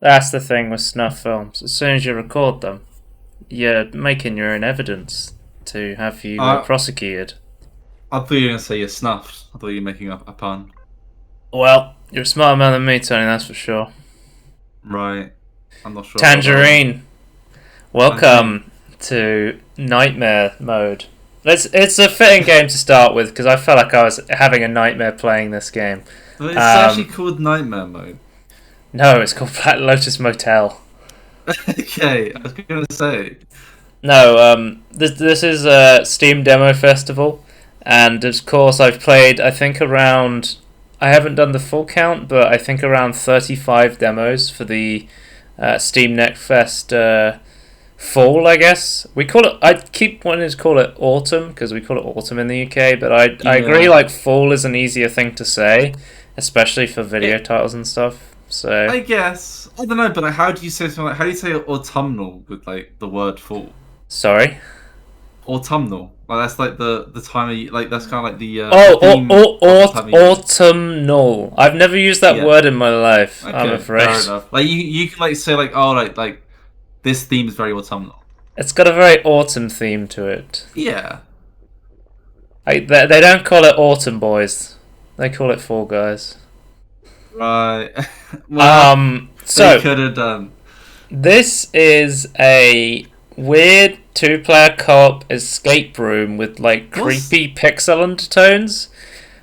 That's the thing with snuff films. As soon as you record them, you're making your own evidence to have you I prosecuted. I thought you were gonna say you're snuffed. I thought you were making a pun. Well, you're a smarter man than me, Tony, that's for sure. Right. I'm not sure about that one. Tangerine, Tangerine. welcome to Nightmare Mode. It's a fitting game to start with because I felt like I was having a nightmare playing this game. But it's actually Um, called Nightmare Mode. no, it's called Black Lotus Motel. Okay, I was gonna say. No, this is a Steam Demo Festival, and of course I've played. I think around. I haven't done the full count, but I think around 35 demos for the Steam Next Fest fall. I guess we call it. I keep wanting to call it autumn because we call it autumn in the UK, but I agree. Yeah. Like fall is an easier thing to say, especially for video It, titles and stuff. So I guess. I don't know, but like, how do you say something like how do you say autumnal with like the word fall? sorry. Autumnal. Like that's like the time of like that's kind of like the Oh, theme of the time of year. autumnal. I've never used that Yeah. word in my life, I'm Okay, fair afraid. enough. Like you can like say like oh like this theme is very autumnal. It's got a very autumn theme to it. Yeah. They don't call it autumn boys. They call it fall guys. Right. Well, they So could have done. this is a weird two-player co-op escape room with like What's creepy pixel undertones.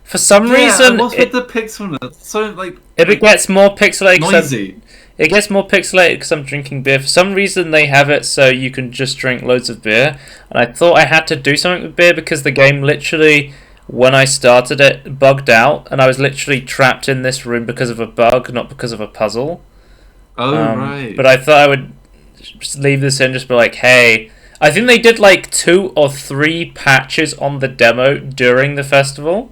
For some yeah? And reason, what's with the pixel? It's so it like gets more pixelated. 'Cause noisy. it gets more pixelated because I'm drinking beer. For some reason, they have it so you can just drink loads of beer. And I thought I had to do something with beer because the game literally, when I started it, bugged out. And I was literally trapped in this room because of a bug, not because of a puzzle. Oh right. But I thought I would just leave this in, just be like, hey. I think they did like 2 or 3 patches on the demo during the festival.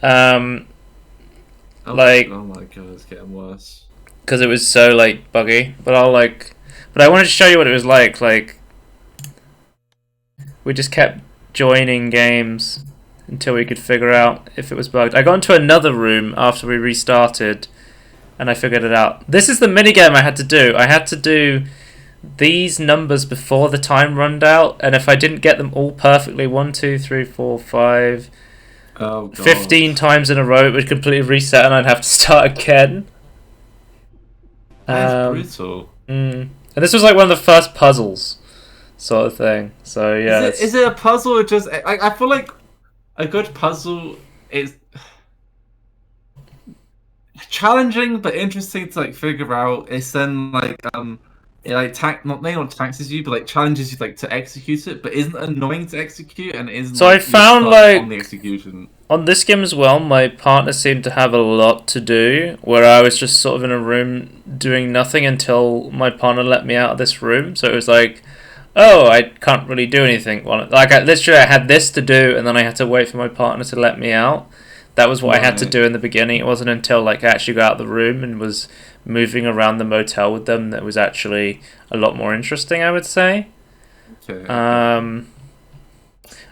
Um, Oh, like, oh my god, it's getting worse. because it was so like buggy. But I wanted to show you what it was like. Like we just kept joining games until we could figure out if it was bugged. I got into another room after we restarted, and I figured it out. This is the minigame I had to do. I had to do these numbers before the time runned out, and if I didn't get them all perfectly, 1, 2, 3, 4, 5, Oh god. 15 times in a row, it would completely reset, and I'd have to start again. That is Um, brutal. And this was like one of the first puzzles, sort of thing. So Is yeah, it is it a puzzle or just I feel like a good puzzle is challenging but interesting to like figure out. It's then like it like not maybe not taxes you but like challenges you like to execute it but isn't annoying to execute and isn't so I like you're found stuck on the like execution. on this game as well, my partner seemed to have a lot to do, where I was just sort of in a room doing nothing until my partner let me out of this room. So it was like, oh, I can't really do anything. Well, like I had this to do, and then I had to wait for my partner to let me out. That was what I had to Right. do in the beginning. It wasn't until like I actually got out of the room and was moving around the motel with them that was actually a lot more interesting, I would say. Okay. Um,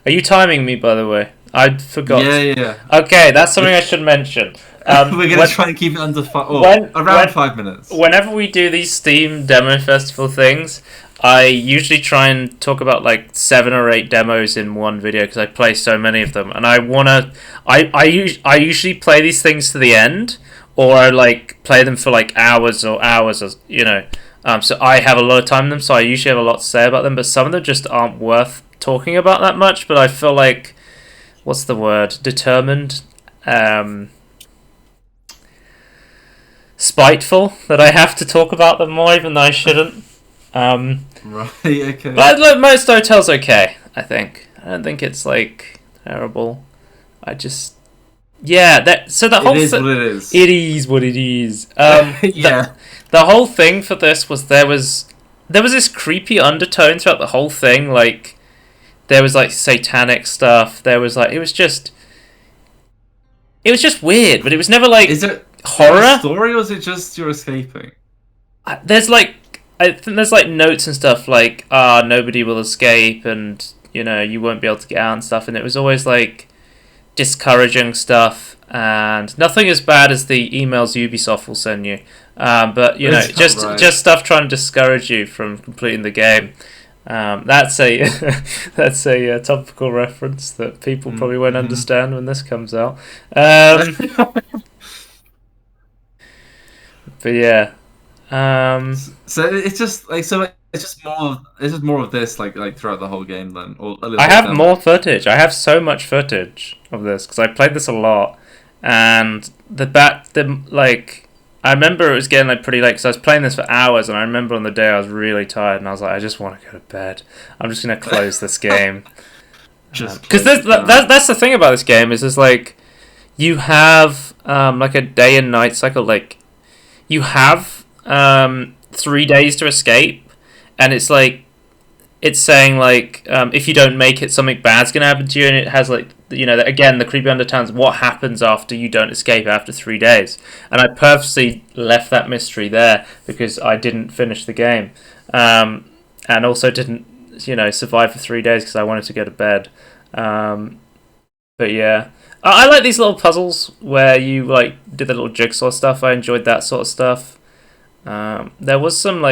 are you timing me, by the way? I Yeah, forgot. yeah. Okay, that's something I should mention. We're gonna try and keep it under When around when 5 minutes. whenever we do these Steam Demo Festival things, I usually try and talk about like 7 or 8 demos in one video because I play so many of them, and I usually play these things to the end, or I like play them for like hours or hours, or So I have a lot of time in them, so I usually have a lot to say about them. But some of them just aren't worth talking about that much. But I feel like, what's the word? Determined. Um, Spiteful that I have to talk about them more, even though I shouldn't. Right, okay. But look, most hotels okay. I think. I don't think it's like terrible. I just yeah. That so the It whole is what it is. it is what it is. Yeah. The whole thing for this was there was this creepy undertone throughout the whole thing. Like there was like satanic stuff. There was like it was just weird, but it was never like Is there a horror. story or is it just you're escaping? There's like I think there's like notes and stuff like nobody will escape and you won't be able to get out and stuff, and it was always like discouraging stuff and nothing as bad as the emails Ubisoft will send you. But you know, just stuff trying to discourage you from completing the game. That's a that's a topical reference that people probably won't understand when this comes out. But yeah. So it's just like it's just more of this like throughout the whole game then. Or I have more footage. I have so much footage of this because I played this a lot, and I remember it was getting like pretty late because I was playing this for hours, and I remember on the day I was really tired, and I was like, I just want to go to bed. I'm just gonna close this game. Because that's the thing about this game is like you have like a day and night cycle. Like you have 3 days to escape, and it's like it's saying like if you don't make it, something bad's gonna happen to you, and it has like again the creepy undertones. What happens after you don't escape after 3 days? And I purposely left that mystery there because I didn't finish the game, and also didn't survive for 3 days because I wanted to go to bed. But yeah, I like these little puzzles where you like did the little jigsaw stuff. I enjoyed that sort of stuff. There was some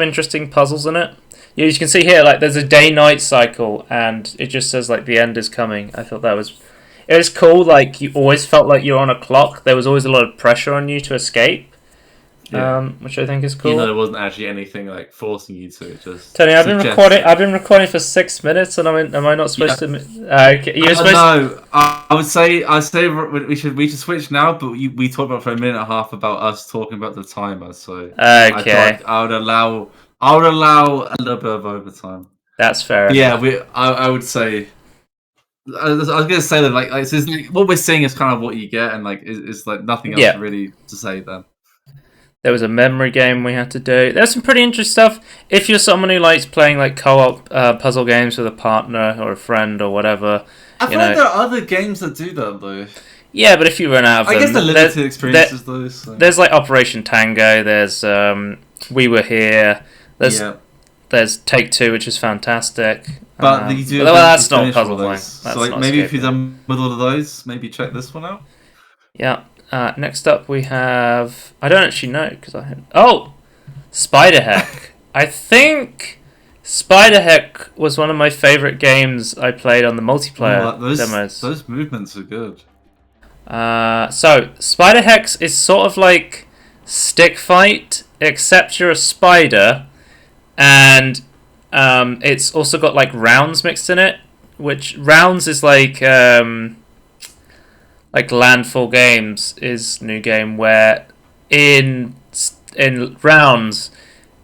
interesting puzzles in it. Yeah, you can see here, like, there's a day-night cycle, and it just says, like, the end is coming. I thought it was cool, like, you always felt like you're on a clock. There was always a lot of pressure on you to escape, which I think is cool. There wasn't actually anything, like, forcing you to. Just Tony, I've been recording for 6 minutes, and am I not supposed to... Okay, you're supposed no, I would say we should switch now, but we talked about for a minute and a half about us talking about the timer, so... Okay. I would allow a little bit of overtime. That's fair. Yeah, I would say. I was gonna say that like what we're seeing is kind of what you get, and like is like nothing else really to say then. There was a memory game we had to do. There's some pretty interesting stuff. If you're someone who likes playing like co-op puzzle games with a partner or a friend or whatever, I feel like there are other games that do that though. Yeah, but if you run out of them, I guess the limited experiences though. So. There's like Operation Tango. There's We Were Here. There's Take Two, which is fantastic. But you do. Well, that's not puzzle playing. So like maybe if you're done with all of those, maybe check this one out. Yeah. Next up we have. I don't actually know because I had. Oh, SPIDERHECK. I think SPIDERHECK was one of my favorite games I played on the multiplayer demos. Those movements are good. So SPIDERHECK is sort of like Stick Fight, except you're a spider, and it's also got like rounds mixed in it. Which rounds is like Landfall Games is new game where in rounds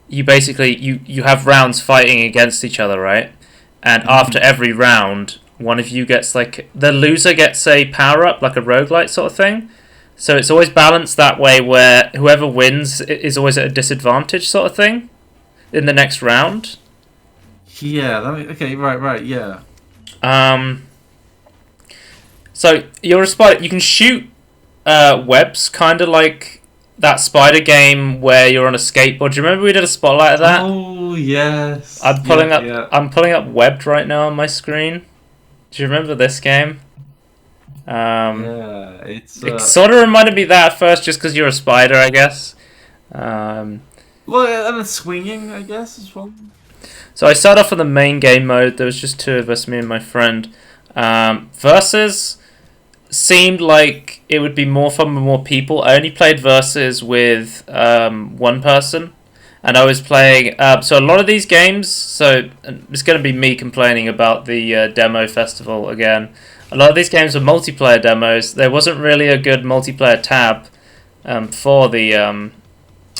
you basically you have rounds fighting against each other, right? And after every round, one of you gets like the loser gets a power up, like a roguelite sort of thing. So it's always balanced that way, where whoever wins is always at a disadvantage, sort of thing, in the next round. Yeah. Okay. Right. Yeah. So you're a spider. You can shoot webs, kind of like that spider game where you're on a skateboard. Do you remember we did a spotlight of that? Oh yes. I'm pulling up Webbed right now on my screen. Do you remember this game? Yeah, it sort of reminded me of that at first, just because you're a spider, I guess. Well, and it's swinging, I guess, as well. So I started off on the main game mode. There was just two of us, me and my friend. Versus seemed like it would be more fun with more people. I only played versus with one person, and I was playing. So a lot of these games. So it's going to be me complaining about the demo festival again. A lot of these games were multiplayer demos. There wasn't really a good multiplayer tab for the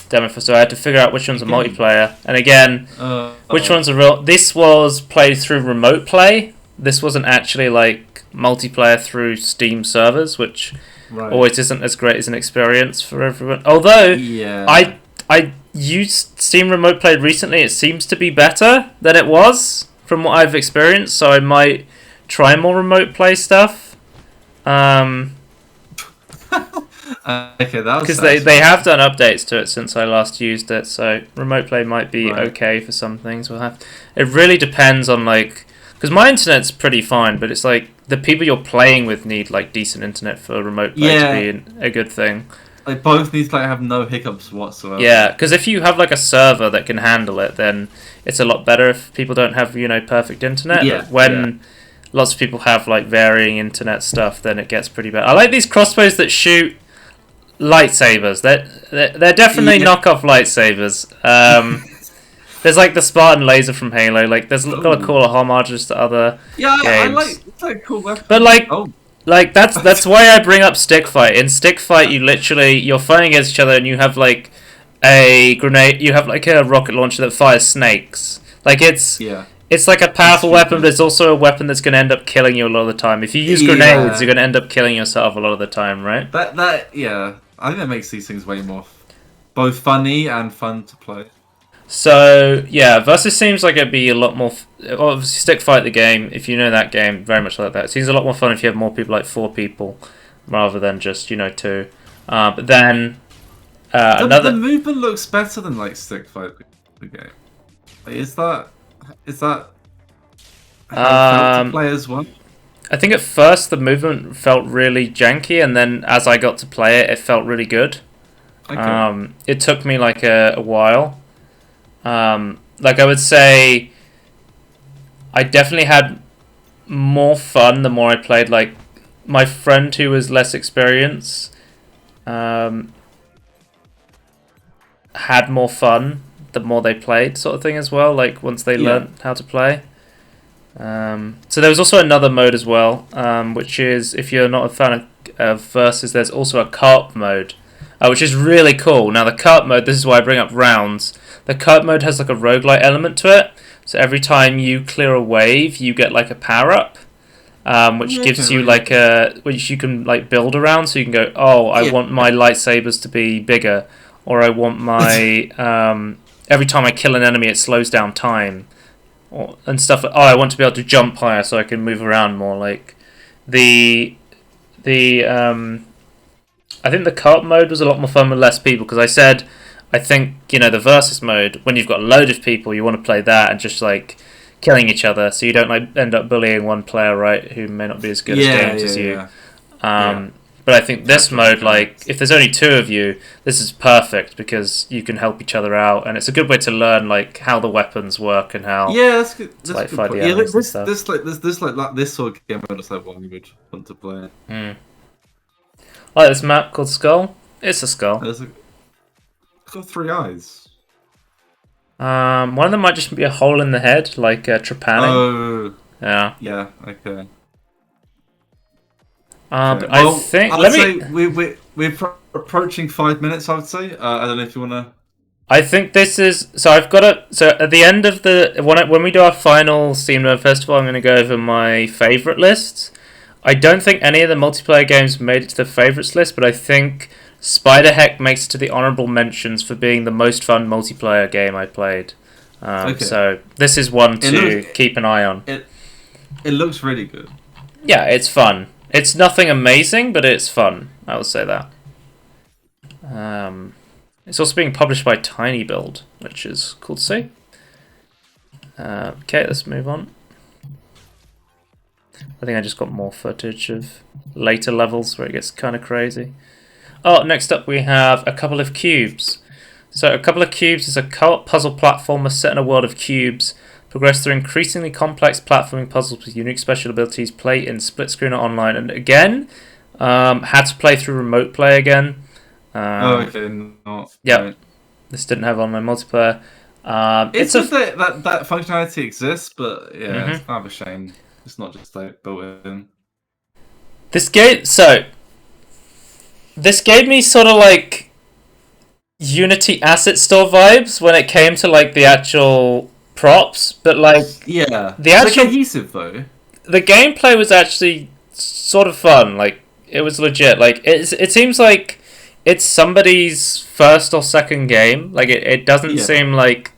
demo, so I had to figure out which ones are multiplayer. And again, which ones are real. This was played through remote play. This wasn't actually like multiplayer through Steam servers, which always isn't as great as an experience for everyone. Although I used Steam Remote Play recently, it seems to be better than it was from what I've experienced. So I might try more remote play stuff. Okay, that because they have done updates to it since I last used it. So remote play might be okay for some things. We'll have. It really depends on like. Because my internet's pretty fine, but it's like the people you're playing with need like decent internet for remote play to be a good thing. like both need to like have no hiccups whatsoever. Yeah, because if you have like a server that can handle it, then it's a lot better if people don't have perfect internet. Yeah, But when lots of people have like varying internet stuff, then it gets pretty bad. I like these crossbows that shoot lightsabers. They're definitely knockoff lightsabers. There's like the Spartan laser from Halo. Like there's got a cool homages to other games. I like it's like cool weapon. But like that's why I bring up stick fight. In stick fight, you're fighting against each other, and you have like a grenade. You have like a rocket launcher that fires snakes. Like it's like a powerful weapon, but it's also a weapon that's going to end up killing you a lot of the time. If you use grenades, you're going to end up killing yourself a lot of the time, right? I think that makes these things way more both funny and fun to play. So yeah, versus seems like it'd be a lot more. Obviously, stick fight the game. If you know that game, very much like that. It seems a lot more fun if you have more people, like 4 people, rather than just 2. But then the movement looks better than like stick fight the game. Like, is that how it felt to play as well? I think at first the movement felt really janky, and then as I got to play it, it felt really good. Okay. It took me like a while. Like I would say, I definitely had more fun the more I played. Like my friend who was less experienced, had more fun the more they played, sort of thing as well. Like once they learned how to play. So there was also another mode as well, which is if you're not a fan of versus, there's also a co-op mode, which is really cool. Now the co-op mode, this is why I bring up rounds. The co-op mode has like a roguelite element to it. So every time you clear a wave, you get like a power up, which gives you like which you can like build around. So you can go, I want my lightsabers to be bigger, or I want my every time I kill an enemy, it slows down time, and stuff. I want to be able to jump higher so I can move around more. Like the I think the co-op mode was a lot more fun with less people, because I think the versus mode, when you've got a load of people, you want to play that and just like killing each other, so you don't like end up bullying one player, right, who may not be as good at games as you. But I think this mode, like if there's only 2 of you, this is perfect because you can help each other out, and it's a good way to learn like how the weapons work and how that's good. That's like good fight point. the enemies and stuff. This sort of game I just have one good fun to play. I like this map called Skull. It's a skull. It's got 3 eyes. One of them might just be a hole in the head, like trepanning. Oh. Yeah. Yeah. Okay. But I think we're approaching 5 minutes. I would say. I don't know if you wanna. I think this is so. I've got it. So at the end of when we do our final Steam Nerd Festival, I'm going to go over my favorite lists. I don't think any of the multiplayer games made it to the favorites list, but I think SPIDERHECK makes it to the honorable mentions for being the most fun multiplayer game I played. So this is one to keep an eye on. It looks really good. Yeah, it's fun. It's nothing amazing, but it's fun. I will say that. It's also being published by Tiny Build, which is cool to see. Okay, let's move on. I think I just got more footage of later levels where it gets kind of crazy. Oh, next up we have a couple of cubes. So a couple of cubes is a co-op puzzle platformer set in a world of cubes. Progress through increasingly complex platforming puzzles with unique special abilities. Play in split screen or online. And again, had to play through remote play again. Yeah, this didn't have online multiplayer. It's just that functionality exists, but it's kind of a shame. It's not just like built in. This gave me sort of like Unity Asset Store vibes when it came to like the actual props, but like the actual cohesive though. The gameplay was actually sort of fun. Like it was legit. Like it seems like it's somebody's first or second game. Like it doesn't seem like.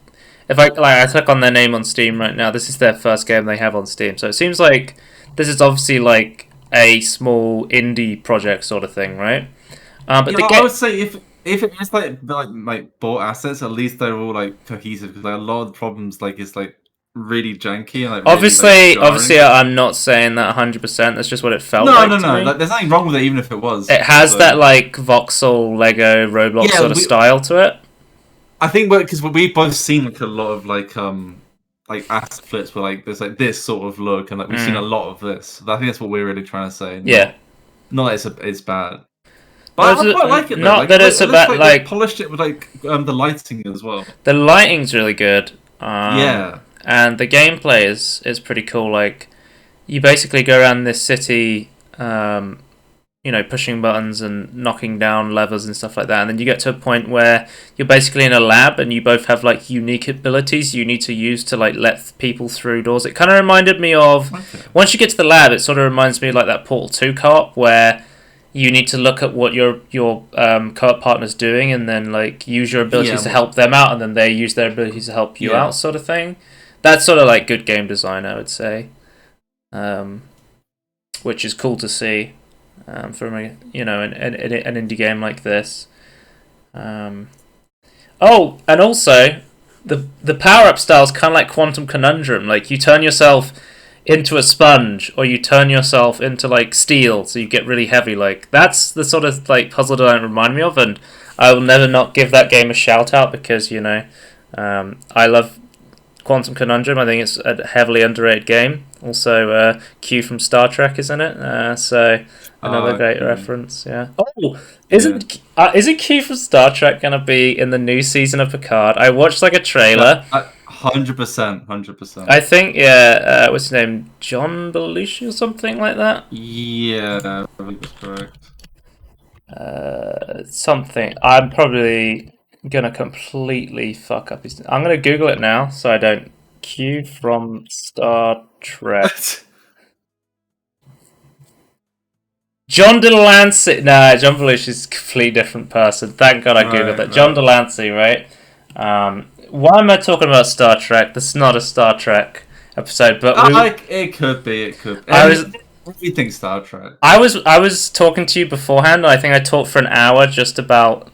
If I click on their name on Steam right now, this is their first game they have on Steam. So it seems like this is obviously like a small indie project sort of thing, right? But I would say if it is like bought assets, at least they're all like cohesive. Because like a lot of the problems, like it's like really janky and like Obviously, really, like, obviously, I'm not saying that 100%. That's just what it felt no, like. no, to no. me. Like, there's nothing wrong with it, even if it was. It has that like voxel Lego Roblox sort of style to it. I think because we've both seen like a lot of like asset flips where like there's like this sort of look, and like we've seen a lot of this. So I think that's what we're really trying to say. Not that it's bad. But I quite like it. Though. Not like, that it's about like they polished it with like the lighting as well. The lighting's really good. Yeah. And the gameplay is pretty cool. Like, you basically go around this city, pushing buttons and knocking down levers and stuff like that. And then you get to a point where you're basically in a lab and you both have, like, unique abilities you need to use to, like, let people through doors. It kind of reminded me of... Okay. Once you get to the lab, it sort of reminds me of, like, that Portal 2 co-op where you need to look at what your co-op partner's doing and then, like, use your abilities to help them out, and then they use their abilities to help you out, sort of thing. That's sort of like good game design, I would say, which is cool to see from an indie game like this. And also the power up style is kind of like Quantum Conundrum. Like, you turn yourself into a sponge, or you turn yourself into like steel, so you get really heavy. Like, that's the sort of like puzzle design it reminded me of, and I will never not give that game a shout out because I love Quantum Conundrum. I think it's a heavily underrated game. Also, Q from Star Trek is in it, so another great reference. Yeah. Oh, isn't Q from Star Trek gonna be in the new season of Picard? I watched like a trailer. 100%. I think what's his name? John Belushi or something like that. Yeah, I think that's correct. Something. I'm probably gonna completely fuck up his... I'm gonna Google it now so I don't... Q from Star Trek. John Delancey. Nah, John Belushi is a completely different person. Thank God I Googled that. John Delancey, right? Why am I talking about Star Trek? This is not a Star Trek episode, but it could be. What do you think, Star Trek? I was talking to you beforehand. I think I talked for an hour just about...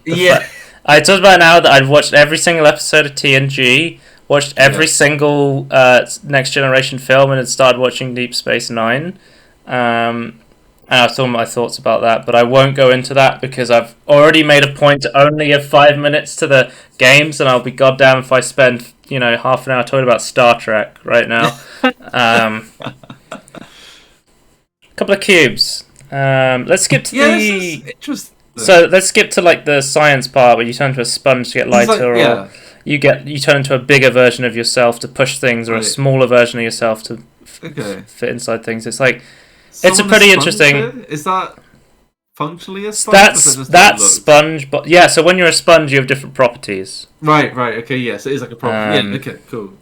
I talked about an hour that I'd watched every single episode of TNG, watched every single Next Generation film, and had started watching Deep Space Nine. And I've told my thoughts about that, but I won't go into that because I've already made a point to only give 5 minutes to the games, and I'll be goddamn if I spend half an hour talking about Star Trek right now. Couple of cubes. Let's skip to this is interesting. So let's skip to like the science part where you turn into a sponge to get lighter, or you turn into a bigger version of yourself to push things, or a smaller version of yourself to fit inside things. It's like it's a pretty interesting. Is that functionally a sponge? That's sponge, but yeah. So when you're a sponge, you have different properties. Right. Okay. Yes, it is like a property. Okay. Cool.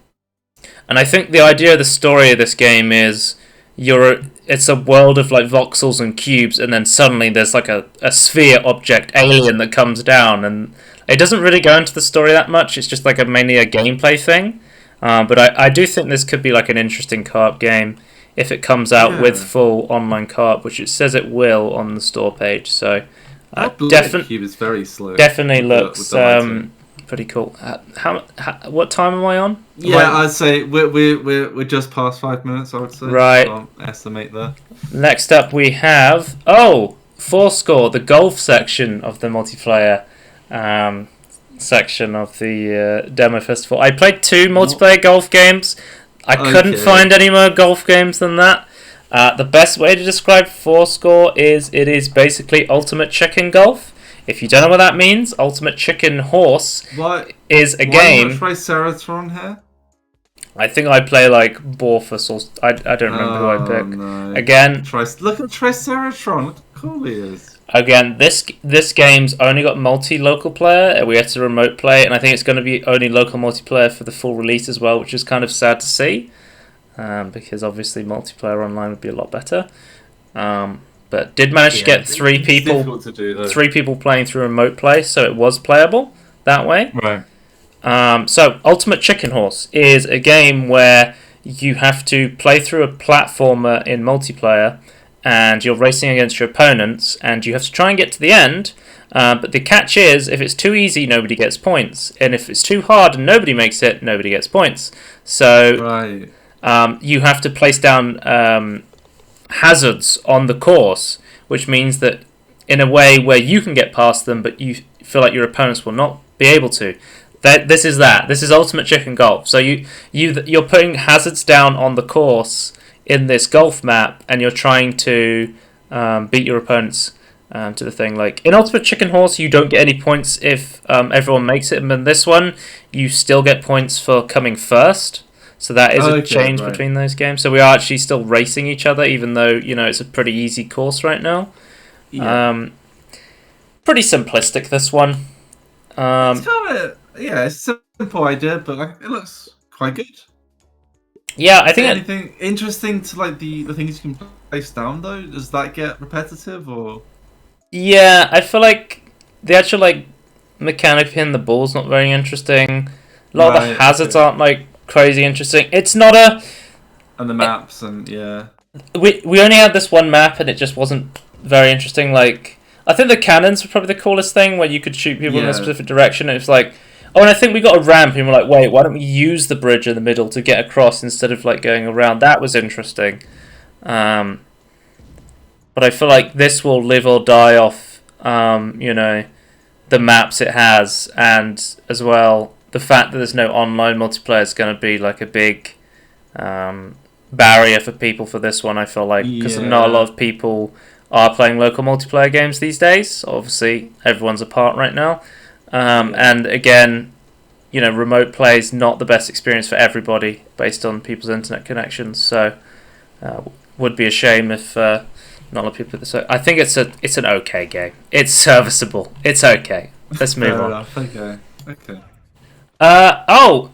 And I think the idea of the story of this game is it's a world of like voxels and cubes, and then suddenly there's like a sphere object alien that comes down, and it doesn't really go into the story that much. It's just like mainly a gameplay thing. But I do think this could be like an interesting co-op game if it comes out with full online co-op, which it says it will on the store page. So cube is very slow. Definitely looks pretty cool. What time am I on? I'd say we're just past 5 minutes. I would say. Right. So estimate there. Next up, we have Fore Score, the golf section of the multiplayer section of the demo festival. I played 2 multiplayer golf games. I couldn't find any more golf games than that. The best way to describe Fore Score is it is basically Ultimate Chicken Golf. If you don't know what that means, Ultimate Chicken Horse is a game... Why not Triceratron here? I think I play like Borfus or... I don't remember who I pick. No. Again... Look at Triceratron. Look how cool he is. Again, this game's only got multi-local player. We had to remote play, and I think it's going to be only local multiplayer for the full release as well, which is kind of sad to see. Because obviously multiplayer online would be a lot better. But did manage to get 3 people playing through remote play, so it was playable that way. Right. So Ultimate Chicken Horse is a game where you have to play through a platformer in multiplayer, and you're racing against your opponents, and you have to try and get to the end But the catch is, if it's too easy, nobody gets points, and if it's too hard and nobody makes it, nobody gets points. So you have to place down hazards on the course, which means that in a way where you can get past them, but you feel like your opponents will not be able to. This is Ultimate Chicken Golf. So you're putting hazards down on the course in this golf map, and you're trying to beat your opponents to the thing. Like in Ultimate Chicken Horse, you don't get any points if everyone makes it, and in this one, you still get points for coming first. So that is a change between those games. So we are actually still racing each other, even though it's a pretty easy course right now. Yeah. Pretty simplistic, this one. It's kind of it's a simple idea, but it looks quite good. Yeah, I think anything interesting to like the things you can place down though. Does that get repetitive or? Yeah, I feel like the actual mechanic of hitting the ball's not very interesting. A lot of the hazards aren't crazy interesting. It's not and the maps and we only had this one map and it just wasn't very interesting. I think the cannons were probably the coolest thing, where you could shoot people in a specific direction. It was and I think we got a ramp and we're like, wait, why don't we use the bridge in the middle to get across instead of going around? That was interesting. But I feel like this will live or die off the maps it has, and as well the fact that there's no online multiplayer is going to be a big barrier for people for this one. I feel like because not a lot of people are playing local multiplayer games these days. Obviously, everyone's apart right now, and again, remote play is not the best experience for everybody based on people's internet connections. So, would be a shame if not a lot of people play this. I think it's an okay game. It's serviceable. It's okay. Let's move on. Okay.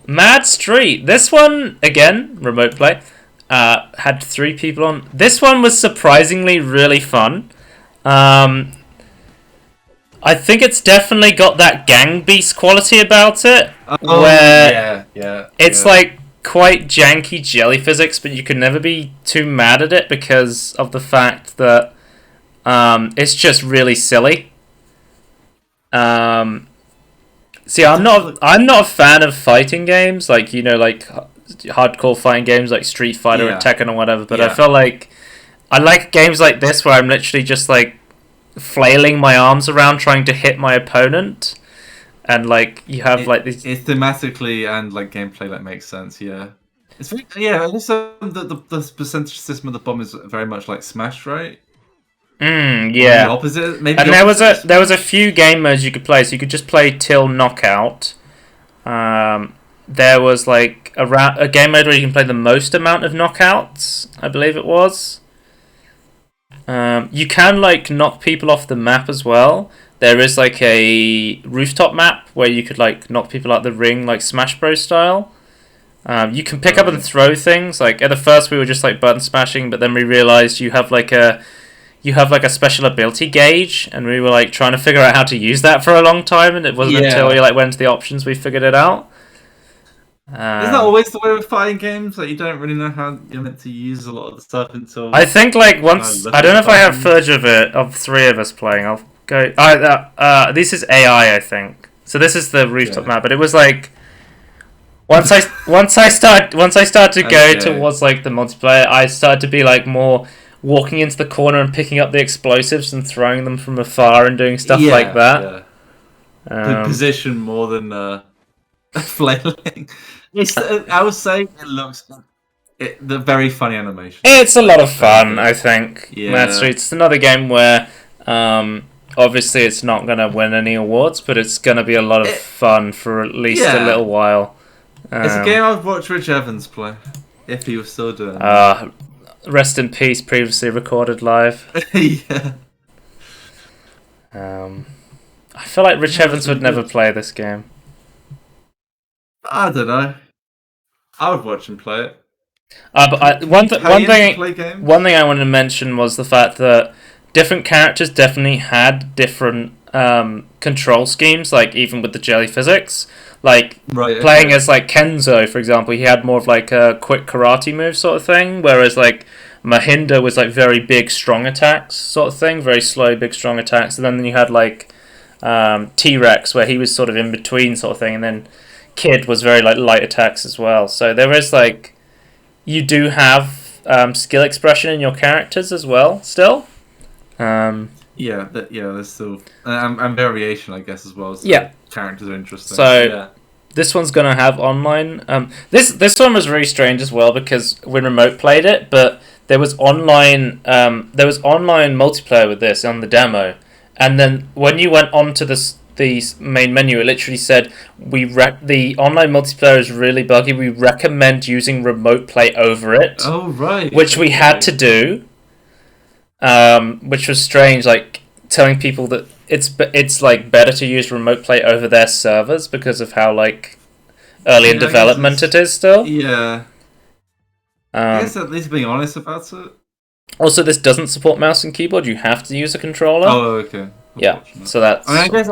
Mad Street. This one, again, remote play. Had 3 people on. This one was surprisingly really fun. I think it's definitely got that Gang Beast quality about it. It's quite janky jelly physics, but you can never be too mad at it because of the fact that it's just really silly. See, I'm not a fan of fighting games, hardcore fighting games like Street Fighter or Tekken or whatever, but I feel like I like games like this where I'm literally just flailing my arms around trying to hit my opponent, and you have these. It's thematically and gameplay makes sense. Yeah, it's also the percentage system of the bomb is very much like Smash, right? The opposite, maybe. And there was a few game modes you could play, so you could just play till knockout. There was a game mode where you can play the most amount of knockouts, I believe it was. You can knock people off the map as well. There is a rooftop map where you could knock people out the ring Smash Bros style. You can pick up and throw things. At the first we were just button smashing, but then we realized you have a special ability gauge, and we were trying to figure out how to use that for a long time, and it wasn't until we went to the options we figured it out. Isn't that always the way with fighting games? You don't really know how you're meant to use a lot of the stuff until. I think once I don't know if I have footage of 3 of us playing. I'll go. This is AI, I think. So this is the rooftop map, but it was once I started to go towards the multiplayer, I started to be more walking into the corner and picking up the explosives and throwing them from afar and doing stuff like that. The position more than flailing. I would say it looks the very funny animation. It's a lot of fun, I think. Mad Street. It's another game where obviously it's not going to win any awards, but it's going to be a lot of fun for at least a little while. It's a game I'd watch Rich Evans play if he was still doing. Rest in peace. Previously recorded live. I feel like Rich Evans would never play this game. I don't know. I would watch him play it. One thing I wanted to mention was the fact that different characters definitely had different control schemes, even with the jelly physics. Playing as Kenzo, for example, he had more of a quick karate move sort of thing, whereas Mahinda was very big strong attacks sort of thing, very slow big strong attacks, and then you had T-Rex, where he was sort of in between sort of thing, and then Kid was very like light attacks as well. So there is like, you do have skill expression in your characters as well still. There's still and variation, I guess, as well. So yeah, characters are interesting. So this one's gonna have online. This one was very strange as well because we remote played it, but there was online multiplayer with this on the demo, and then when you went on to the main menu, it literally said the online multiplayer is really buggy. We recommend using remote play over it. Oh right. Which we had to do. Which was strange, like telling people that it's like better to use remote play over their servers because of how like early in development it is still. Yeah. I guess at least being honest about it. Also, this doesn't support mouse and keyboard. You have to use a controller. Oh, okay. Yeah, so that's. I guess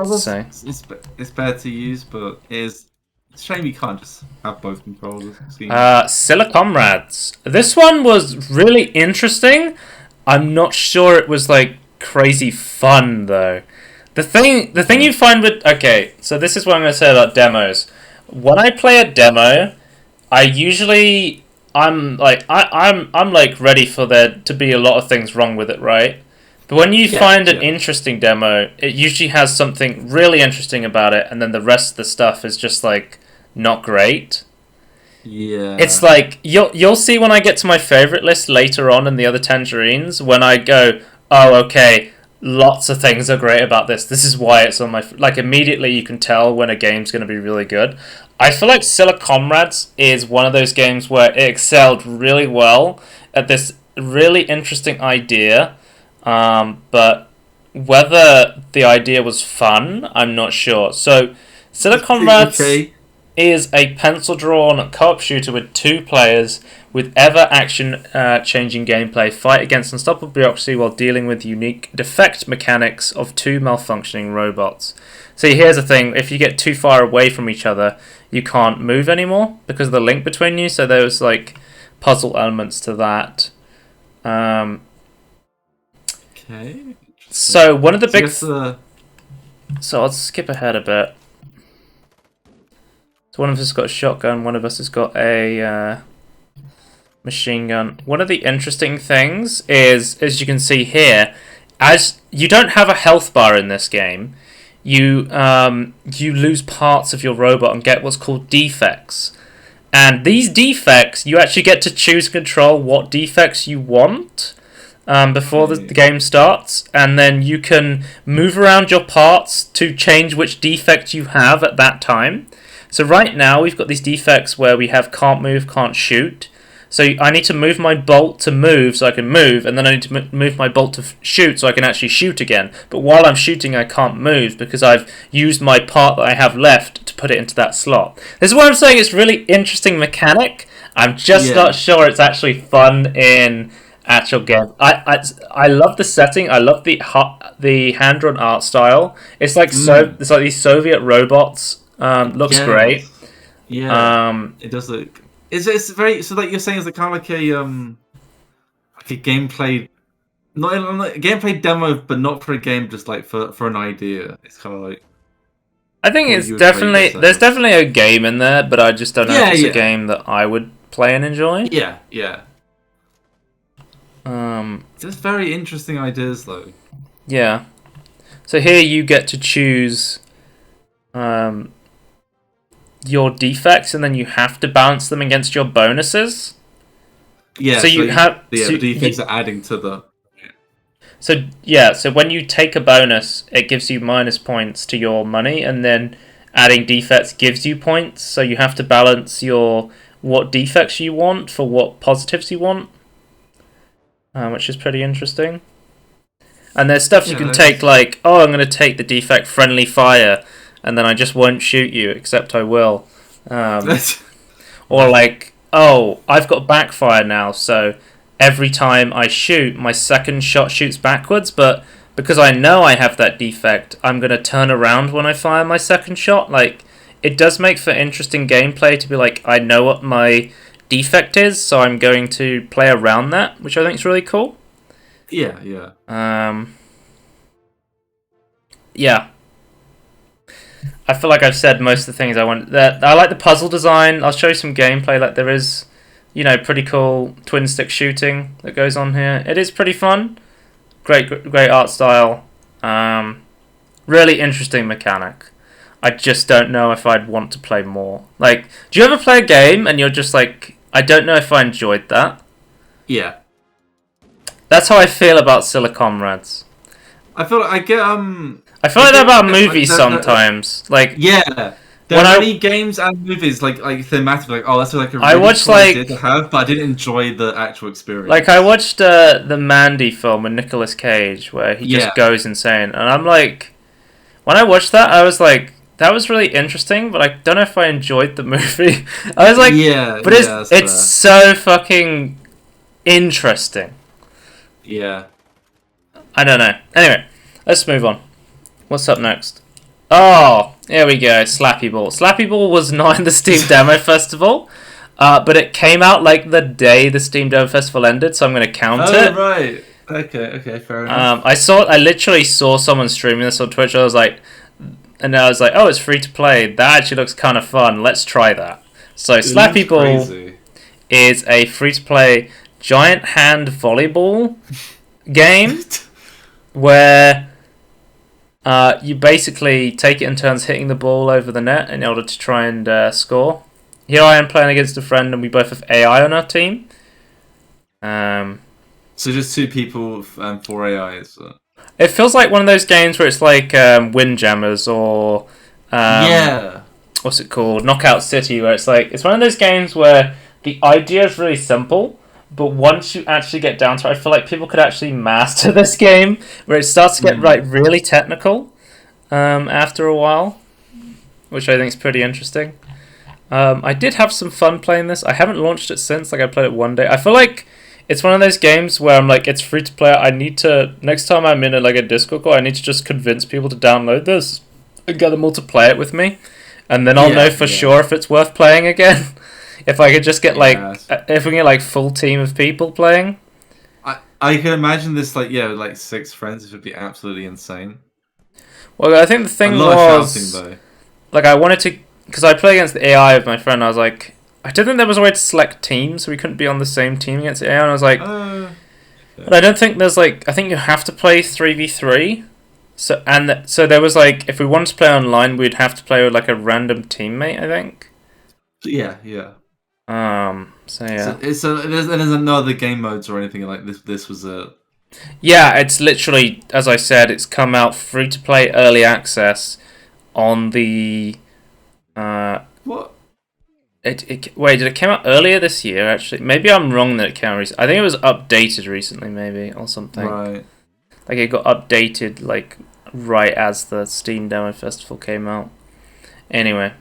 it's better to use, but it's a shame you can't just have both controllers. Silicomrades. This one was really interesting. I'm not sure it was like crazy fun though. The thing you find with so this is what I'm gonna say about demos. When I play a demo, I'm like ready for there to be a lot of things wrong with it, right? But when you find an interesting demo, it usually has something really interesting about it, and then the rest of the stuff is just like not great. Yeah. It's like you'll see when I get to my favorite list later on in the other Tangerines, when I go, oh okay, lots of things are great about this. This is why it's on my like immediately you can tell when a game's going to be really good. I feel like Silicomrades is one of those games where it excelled really well at this really interesting idea, but whether the idea was fun, I'm not sure. So Silicomrades is a pencil-drawn co-op shooter with 2 players with ever-action changing gameplay. Fight against unstoppable bureaucracy while dealing with unique defect mechanics of 2 malfunctioning robots. See, here's the thing. If you get too far away from each other, you can't move anymore because of the link between you. So there's like puzzle elements to that. Okay. So one of the big... So I'll skip ahead a bit. So one of us has got a shotgun, one of us has got a machine gun. One of the interesting things is, as you can see here, as you don't have a health bar in this game, you lose parts of your robot and get what's called defects. And these defects, you actually get to choose and control what defects you want before the game starts, and then you can move around your parts to change which defect you have at that time. So right now we've got these defects where we have can't move, can't shoot. So I need to move my bolt to move so I can move, and then I need to move my bolt to shoot so I can actually shoot again. But while I'm shooting, I can't move because I've used my part that I have left to put it into that slot. This is what I'm saying. It's really interesting mechanic. I'm just not sure it's actually fun in actual game. I love the setting. I love the hand-drawn art style. It's like it's like these Soviet robots. Looks great. Yeah. It does look. It's very so like you're saying is it kind of like a gameplay, not a gameplay demo, but not for a game, just like for an idea. It's kind of like. I think it's definitely there's definitely a game in there, but I just don't know if it's a game that I would play and enjoy. Yeah. Just very interesting ideas though. Yeah. So here you get to choose your defects, and then you have to balance them against your bonuses. Yeah. So you have the defects are adding to the. So when you take a bonus, it gives you minus points to your money, and then adding defects gives you points. So you have to balance what defects you want for what positives you want, which is pretty interesting. And there's stuff you can take, like, oh, I'm going to take the defect friendly fire, and then I just won't shoot you, except I will. Or like, oh, I've got backfire now, so every time I shoot, my second shot shoots backwards, but because I know I have that defect, I'm going to turn around when I fire my second shot. Like, it does make for interesting gameplay to be like, I know what my defect is, so I'm going to play around that, which I think is really cool. Yeah. I feel like I've said most of the things I want. I like the puzzle design. I'll show you some gameplay. Like there is, pretty cool twin stick shooting that goes on here. It is pretty fun. Great art style. Really interesting mechanic. I just don't know if I'd want to play more. Like, do you ever play a game and you're just like, I don't know if I enjoyed that? Yeah. That's how I feel about Silicomrades. I feel like I get I feel like that about movies sometimes. Like, yeah. There are many games and movies like thematic, like that's like a really cool idea to have, but I didn't enjoy the actual experience. Like I watched the Mandy film with Nicolas Cage where he just goes insane, and I'm like, when I watched that, I was like, that was really interesting, but I don't know if I enjoyed the movie. I was like, but it's so fucking interesting. Yeah. I don't know. Anyway, let's move on. What's up next? Oh, here we go. Slappyball. Slappyball was not in the Steam Demo Festival, but it came out like the day the Steam Demo Festival ended, so I'm going to count it. Oh, right. Okay, fair enough. I literally saw someone streaming this on Twitch. I was like, oh, it's free to play. That actually looks kind of fun. Let's try that. So Slappyball is a free to play giant hand volleyball game where you basically take it in turns hitting the ball over the net in order to try and score. Here I am playing against a friend, and we both have AI on our team. So just 2 people and 4 AIs. It feels like one of those games where it's like Windjammers or what's it called? Knockout City, where it's one of those games where the idea is really simple, but once you actually get down to it, I feel like people could actually master this game, where it starts to get really technical after a while, which I think is pretty interesting. I did have some fun playing this. I haven't launched it since. Like I played it one day. I feel like it's one of those games where I'm like, it's free to play. I need to, next time I'm in a Discord call, I need to just convince people to download this and get them all to play it with me, and then I'll know for sure if it's worth playing again. If I could just get if we can get full team of people playing. I can imagine this with 6 friends. It would be absolutely insane. Well, I think the thing was, I wanted to, because I play against the AI of my friend. I was like, I didn't think there was a way to select teams, so we couldn't be on the same team against the AI. And I was like, but I don't think there's I think you have to play 3v3. So there was if we wanted to play online, we'd have to play with a random teammate. I think. Yeah. So yeah. There's no other game modes or anything like this. This was a. Yeah, it's literally, as I said, it's come out free to play early access on the. What? Wait, did it come out earlier this year? Actually, maybe I'm wrong that it came out recently. I think it was updated recently, maybe or something. Right. It got updated right as the Steam Demo Festival came out. Anyway.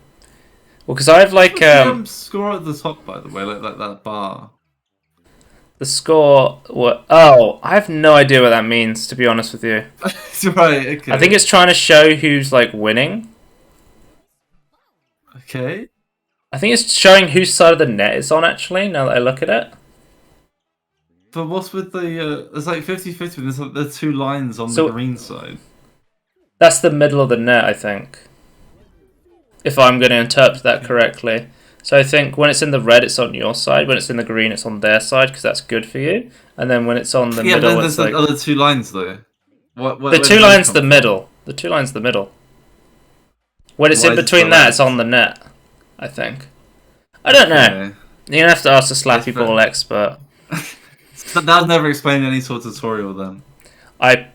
Well, because I have score at the top, by the way, that bar. The score. What? Oh, I have no idea what that means. To be honest with you. Right. Okay. I think it's trying to show who's winning. Okay. I think it's showing whose side of the net it's on. Actually, now that I look at it. But what's with the? It's 50-50. There's 2 lines on the green side. That's the middle of the net, I think. If I'm going to interpret that correctly. So I think when it's in the red, it's on your side. When it's in the green, it's on their side, because that's good for you. And then when it's on the middle, then there's the other 2 lines, though. The 2 lines, the middle. The 2 lines, the middle. When it's in between that, it's on the net, I think. I don't know. You're going to have to ask a Slappyball expert. That was never explained in any sort of tutorial, then. I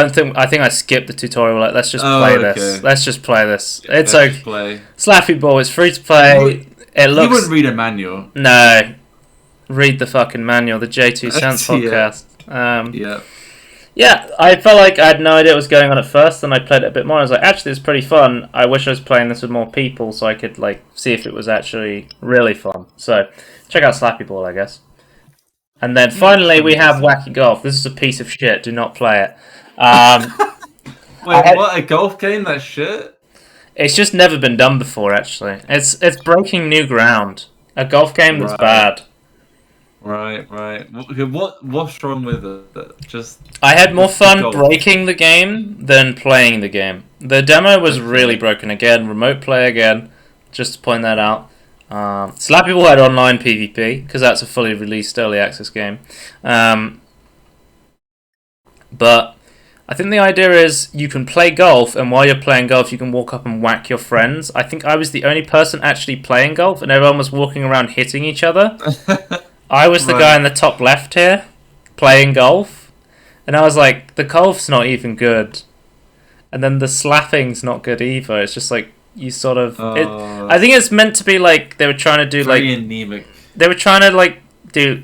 think I skipped the tutorial. Let's just play this. Let's just play this. It's okay. Slappyball. It's free to play. It looks. You wouldn't read a manual. No, read the fucking manual. The J2 Sense podcast. Yeah. I felt like I had no idea what was going on at first, and I played it a bit more. I was like, actually, it's pretty fun. I wish I was playing this with more people, so I could see if it was actually really fun. So check out Slappyball, I guess. And then finally, we have Whacky Golf. This is a piece of shit. Do not play it. Wait, what? A golf game? That shit? It's just never been done before, actually. It's breaking new ground. A golf game that's bad. Right. What's wrong with it? I had more fun breaking the game than playing the game. The demo was really broken again. Remote play again. Just to point that out. Slappyball had online PvP because that's a fully released early access game. But I think the idea is you can play golf, and while you're playing golf, you can walk up and whack your friends. I think I was the only person actually playing golf, and everyone was walking around hitting each other. I was the guy in the top left here, playing golf, and I was like, the golf's not even good. And then the slapping's not good either. It's just like, you sort of... I think it's meant to be like, they were trying to do very anemic. They were trying to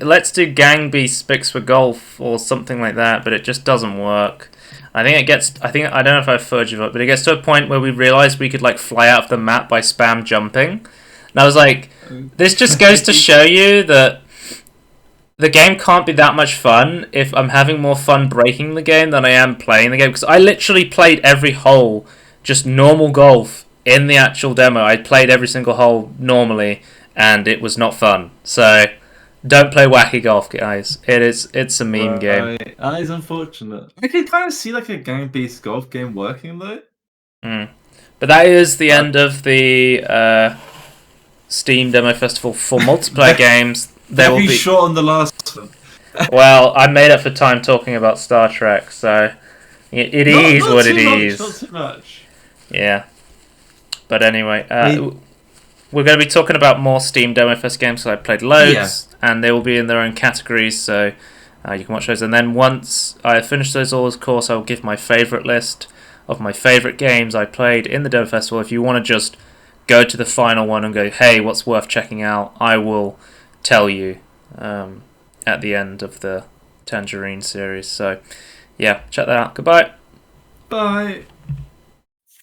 let's do gang beast picks for golf or something like that, but it just doesn't work. I don't know if I've fudged it up, but it gets to a point where we realised we could like fly out of the map by spam jumping. And I was like, this just goes to show you that the game can't be that much fun if I'm having more fun breaking the game than I am playing the game. Because I literally played every hole just normal golf in the actual demo. I played every single hole normally, and it was not fun. So don't play Whacky Golf, guys. It's a meme game. That is unfortunate. I can kind of see like a gang-based golf game working though. But that is the end of the Steam Demo Festival for multiplayer games. There will be short on the last one. Well, I made up for time talking about Star Trek, so it is what it is. Not too much. Yeah. But anyway, we're going to be talking about more Steam Demo Fest games, so I played loads, and they will be in their own categories, so you can watch those. And then once I finish those all, of course, I'll give my favourite list of my favourite games I played in the Demo Festival. If you want to just go to the final one and go, hey, what's worth checking out, I will tell you at the end of the Tangerine series. So, yeah, check that out. Goodbye. Bye.